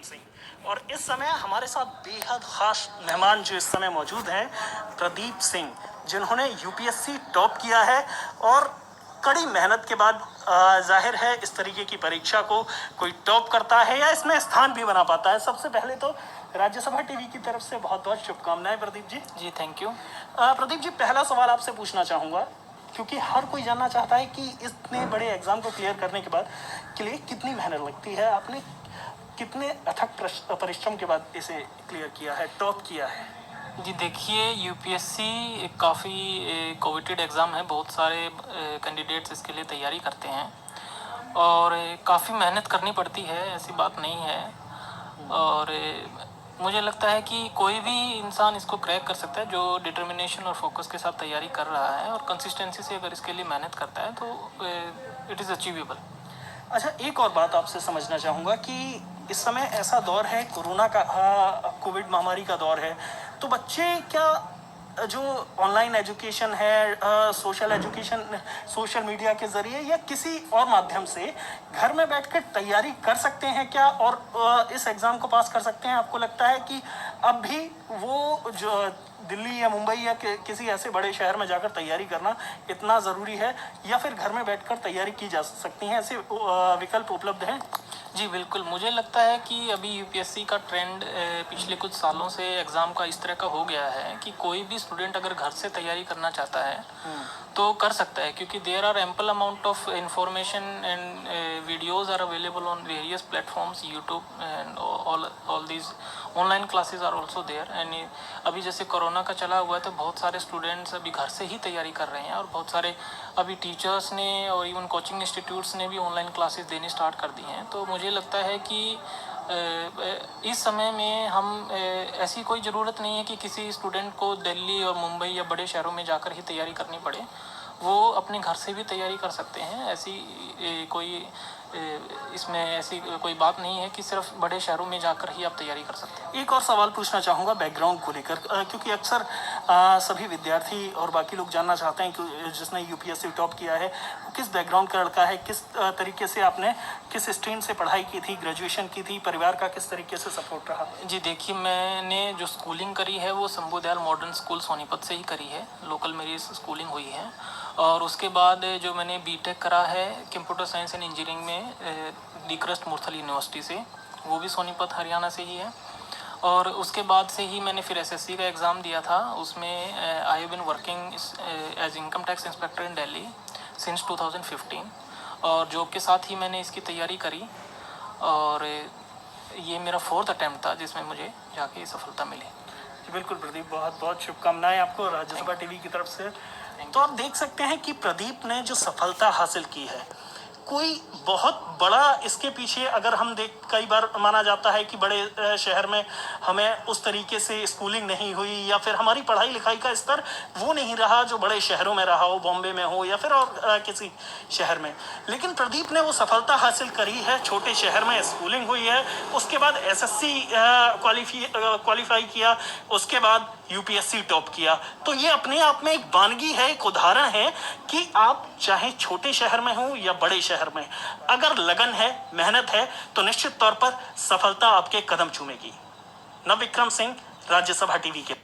सिंह। और इस समय हमारे साथ बेहद खास मेहमान जो इस समय मौजूद हैं, प्रदीप सिंह, जिन्होंने यूपीएससी टॉप किया है और कड़ी मेहनत के बाद जाहिर है इस तरीके की परीक्षा को कोई टॉप करता है या इसमें स्थान भी बना पाता है। सबसे पहले तो राज्यसभा टीवी की तरफ से बहुत बहुत शुभकामनाएं प्रदीप जी। जी थैंक यू। प्रदीप जी, पहला सवाल आपसे पूछना चाहूँगा, क्योंकि हर कोई जानना चाहता है कि इतने बड़े एग्जाम को क्लियर करने के बाद के लिए कितनी मेहनत लगती है, आपने कितने अथक परिश्रम के बाद इसे क्लियर किया है, टॉप किया है? जी देखिए, यूपीएससी काफ़ी कोविटेड एग्ज़ाम है, बहुत सारे कैंडिडेट्स इसके लिए तैयारी करते हैं और काफ़ी मेहनत करनी पड़ती है, ऐसी बात नहीं है। और मुझे लगता है कि कोई भी इंसान इसको क्रैक कर सकता है जो डिटर्मिनेशन और फोकस के साथ तैयारी कर रहा है और कंसिस्टेंसी से अगर इसके लिए मेहनत करता है तो इट इज़ अचीवेबल। अच्छा, एक और बात आपसे समझना चाहूँगा कि इस समय ऐसा दौर है, कोरोना का, कोविड महामारी का दौर है, तो बच्चे क्या जो ऑनलाइन एजुकेशन है, सोशल एजुकेशन, सोशल मीडिया के ज़रिए या किसी और माध्यम से घर में बैठकर तैयारी कर सकते हैं क्या, और इस एग्ज़ाम को पास कर सकते हैं? आपको लगता है कि अब भी वो जो दिल्ली या मुंबई या किसी ऐसे बड़े शहर में जाकर तैयारी करना इतना ज़रूरी है, या फिर घर में बैठकर तैयारी की जा सकती हैं, ऐसे विकल्प उपलब्ध हैं? जी बिल्कुल, मुझे लगता है कि अभी यूपीएससी का ट्रेंड पिछले कुछ सालों से एग्ज़ाम का इस तरह का हो गया है कि कोई भी स्टूडेंट अगर घर से तैयारी करना चाहता है तो कर सकता है, क्योंकि there are ample amount of information and videos are available on various platforms, YouTube and all these online classes are also there. And अभी जैसे कोरोना का चला हुआ है तो बहुत सारे स्टूडेंट्स अभी घर से ही तैयारी कर रहे हैं और बहुत सारे अभी टीचर्स ने और इवन कोचिंग इंस्टीट्यूट्स ने भी ऑनलाइन क्लासेस देनी स्टार्ट कर दी हैं। तो मुझे लगता है कि इस समय में हम ऐसी कोई ज़रूरत नहीं है कि किसी स्टूडेंट को दिल्ली और मुंबई या बड़े शहरों में जाकर ही तैयारी करनी पड़े, वो अपने घर से भी तैयारी कर सकते हैं। ऐसी कोई इसमें ऐसी कोई बात नहीं है कि सिर्फ बड़े शहरों में जाकर ही आप तैयारी कर सकते हैं। एक और सवाल पूछना चाहूँगा बैकग्राउंड को लेकर, क्योंकि अक्सर सभी विद्यार्थी और बाकी लोग जानना चाहते हैं कि जिसने यूपीएससी टॉप किया है वो किस बैकग्राउंड का लड़का है, किस तरीके से आपने किस स्ट्रीम से पढ़ाई की थी, ग्रेजुएशन की थी, परिवार का किस तरीके से सपोर्ट रहा? जी देखिए, मैंने जो स्कूलिंग करी है वो शंभू दयाल मॉडर्न स्कूल सोनीपत से ही करी है, लोकल मेरी स्कूलिंग हुई है। और उसके बाद जो मैंने बीटेक करा है कंप्यूटर साइंस एंड इंजीनियरिंग में डी.क्रस्ट मूर्थल यूनिवर्सिटी से, वो भी सोनीपत हरियाणा से ही है। और उसके बाद से ही मैंने फिर एसएससी का एग्ज़ाम दिया था, उसमें I have been working as income tax inspector in Delhi since 2015 और जॉब के साथ ही मैंने इसकी तैयारी करी और ये मेरा 4th अटैम्प्ट था जिसमें मुझे जाके सफलता मिली। बिल्कुल प्रदीप, बहुत बहुत शुभकामनाएं आपको राज्यसभा टीवी की तरफ से। तो आप देख सकते हैं कि प्रदीप ने जो सफलता हासिल की है, कोई बहुत बड़ा इसके पीछे, अगर हम कई बार माना जाता है कि बड़े शहर में हमें उस तरीके से स्कूलिंग नहीं हुई या फिर हमारी पढ़ाई लिखाई का स्तर वो नहीं रहा जो बड़े शहरों में रहा हो, बॉम्बे में हो या फिर और किसी शहर में, लेकिन प्रदीप ने वो सफलता हासिल करी है। छोटे शहर में स्कूलिंग हुई है, उसके बाद एसएससी क्वालिफाई किया, उसके बाद यूपीएससी टॉप किया। तो ये अपने आप में एक वानगी है, एक उदाहरण है कि आप चाहे छोटे शहर में हो या बड़े शहर में, अगर लगन है, मेहनत है, तो निश्चित तौर पर सफलता आपके कदम चूमेगी। नवविक्रम सिंह, राज्यसभा टीवी के।